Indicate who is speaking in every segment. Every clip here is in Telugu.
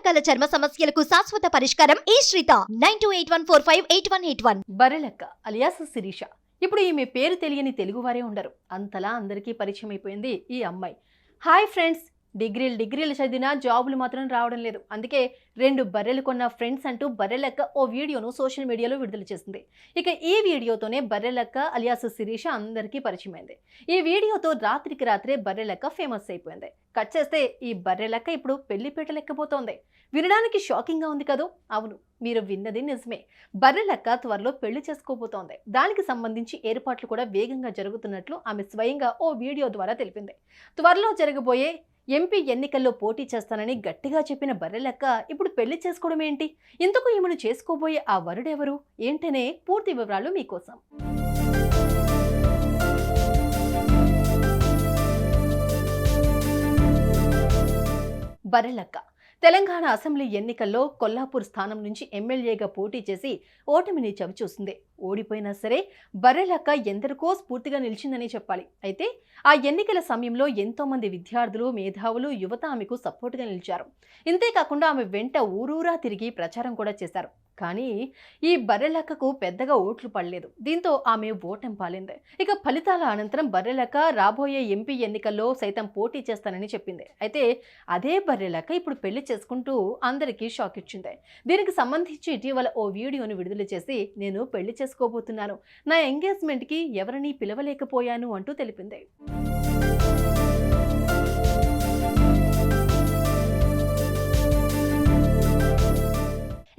Speaker 1: రకాల చర్మ సమస్యలకు శాశ్వత పరిష్కారం ఈ శ్రీత 9281458181.
Speaker 2: బర్రెలక్క అలియాస్ శిరీష. ఇప్పుడు ఈమె పేరు తెలియని తెలుగువారే ఉండరు. అంతలా అందరికీ పరిచయం అయిపోయింది ఈ అమ్మాయి. హాయ్ ఫ్రెండ్స్, డిగ్రీలు చదివినా జాబులు మాత్రం రావడం లేదు. అందుకే 2 బర్రెలు కొన్న ఫ్రెండ్స్ అంటూ బర్రెలక్క ఓ వీడియోను సోషల్ మీడియాలో విడుదల చేసింది. ఇక ఈ వీడియోతోనే బర్రెలక్క అలియాస్ శిరీష అందరికీ పరిచయమైంది. ఈ వీడియోతో రాత్రికి రాత్రే బర్రెలక్క ఫేమస్ అయిపోయింది. కట్ చేస్తే ఈ బర్రెలక్క ఇప్పుడు పెళ్లిపీట లెక్కబోతోంది. వినడానికి షాకింగ్ గా ఉంది కదూ? అవును, మీరు విన్నది నిజమే. బర్రెలక్క త్వరలో పెళ్లి చేసుకోబోతోంది. దానికి సంబంధించి ఏర్పాట్లు కూడా వేగంగా జరుగుతున్నట్లు ఆమె స్వయంగా ఓ వీడియో ద్వారా తెలిపింది. త్వరలో జరగబోయే ఎంపీ ఎన్నికల్లో పోటీ చేస్తానని గట్టిగా చెప్పిన బర్రెలక్క ఇప్పుడు పెళ్లి చేసుకోవడం ఏంటి? ఇందుకు ఈమెను చేసుకోబోయే ఆ వరుడెవరు ఏంటనే పూర్తి వివరాలు మీకోసం. బర్రెలక్క తెలంగాణ అసెంబ్లీ ఎన్నికల్లో కొల్లాపూర్ స్థానం నుంచి ఎమ్మెల్యేగా పోటీ చేసి ఓటమిని చవిచూసింది. ఓడిపోయినా సరే బర్రెలక్క ఎందరికో స్ఫూర్తిగా నిలిచిందని చెప్పాలి. అయితే ఆ ఎన్నికల సమయంలో ఎంతో మంది విద్యార్థులు, మేధావులు, యువత ఆమెకు సపోర్టుగా నిలిచారు. ఇంతేకాకుండా ఆమె వెంట ఊరూరా తిరిగి ప్రచారం కూడా చేశారు. కానీ ఈ బర్రెలక్కకు పెద్దగా ఓట్లు పడలేదు. దీంతో ఆమె ఓటమి పాలింది. ఇక ఫలితాల అనంతరం బర్రెలక్క రాబోయే ఎంపీ ఎన్నికల్లో సైతం పోటీ చేస్తానని చెప్పింది. అయితే అదే బర్రెలక్క ఇప్పుడు పెళ్లి చేసుకుంటూ అందరికీ షాక్ ఇచ్చింది. దీనికి సంబంధించి ఇటీవల ఓ వీడియోను విడుదల చేసి, నేను పెళ్లి చేసుకోబోతున్నాను, నా ఎంగేజ్మెంట్కి ఎవరిని పిలవలేకపోయాను అంటూ తెలిపింది.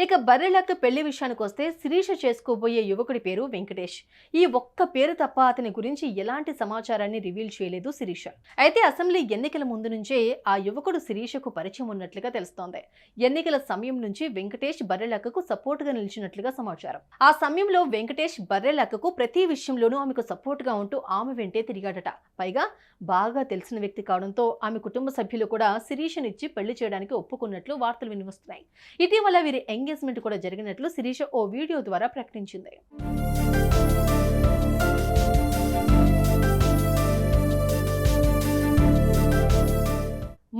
Speaker 2: ఇక బర్రెలక్క పెళ్లి విషయానికి వస్తే, శిరీష చేసుకోబోయే యువకుడి పేరు వెంకటేష్. ఈ ఒక్క పేరు తప్ప అతని గురించి ఎలాంటి సమాచారాన్ని రివీల్ చేయలేదు శిరీష. అయితే అసెంబ్లీ ఎన్నికల ముందు నుంచే ఆ యువకుడు శిరీషకు పరిచయం ఉన్నట్లుగా తెలుస్తోంది. ఎన్నికల సమయం నుంచి వెంకటేష్ బర్రెలక్కకు సపోర్టుగా నిలిచినట్లుగా సమాచారం. ఆ సమయంలో వెంకటేష్ బర్రెలక్కకు ప్రతి విషయంలోనూ ఆమెకు సపోర్టుగా ఉంటూ ఆమె వెంటే తిరిగాడట. పైగా బాగా తెలిసిన వ్యక్తి కావడంతో ఆమె కుటుంబ సభ్యులు కూడా శిరీషనిచ్చి పెళ్లి చేయడానికి ఒప్పుకున్నట్లు వార్తలు వినిపిస్తున్నాయి. ఇటీవల వీరి ఎంగేజ్మెంట్ కూడా జరిగినట్లు శిరీష ఓ వీడియో ద్వారా ప్రకటించింది.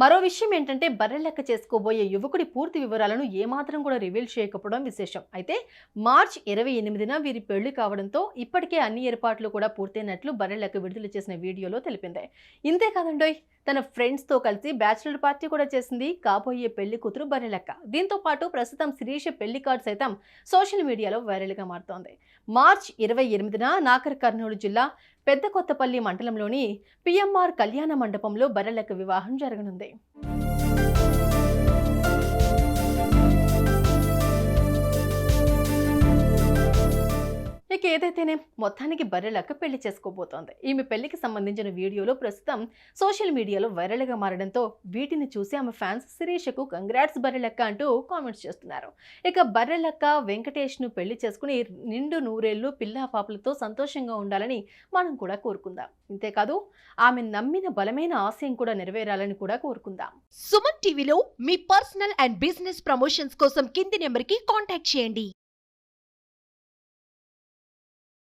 Speaker 2: మరో విషయం ఏంటంటే, బర్రెలక్క చేసుకోబోయే యువకుడి పూర్తి వివరాలను ఏమాత్రం కూడా రివీల్ చేయకపోవడం విశేషం. అయితే మార్చి 28న వీరి పెళ్లి కావడంతో ఇప్పటికే అన్ని ఏర్పాట్లు కూడా పూర్తయినట్లు బర్రెలక్క విడుదల చేసిన వీడియోలో తెలిపింది. ఇంతేకాదండోయ్, తన ఫ్రెండ్స్తో కలిసి బ్యాచిలర్ పార్టీ కూడా చేసింది కాబోయే పెళ్లి కూతురు బర్రెలక్క. దీంతో పాటు ప్రస్తుతం శిరీష పెళ్లి కార్డు సైతం సోషల్ మీడియాలో వైరల్గా మారుతోంది. మార్చి 28న నాగర్ కర్నూలు జిల్లా పెద్దకొత్తపల్లి మండలంలోని పిఎంఆర్ కళ్యాణ మండపంలో బర్రెలక్క వివాహం జరగనుంది. ఇక ఏదైతేనే మొత్తానికి బర్రెలక్క పెళ్లి చేసుకోబోతోంది. ఈమె పెళ్లికి సంబంధించిన వీడియోలు ప్రస్తుతం సోషల్ మీడియాలో వైరల్గా మారడంతో వీటిని చూసి ఆమె ఫ్యాన్స్ శిరీషకు కంగ్రాట్స్ బర్రెలక్క అంటూ కామెంట్స్ చేస్తున్నారు. ఇక బర్రెలక్క వెంకటేష్ను పెళ్లి చేసుకుని నిండు నూరేళ్లు పిల్లా పాపలతో సంతోషంగా ఉండాలని మనం కూడా కోరుకుందాం. ఇంతేకాదు ఆమె నమ్మిన బలమైన ఆశయం కూడా నెరవేరాలని కూడా కోరుకుందాం.
Speaker 1: సుమన్ టీవీలో మీ పర్సనల్ అండ్ బిజినెస్ ప్రమోషన్స్ కోసం కింది నెంబర్కి కాంటాక్ట్ చేయండి.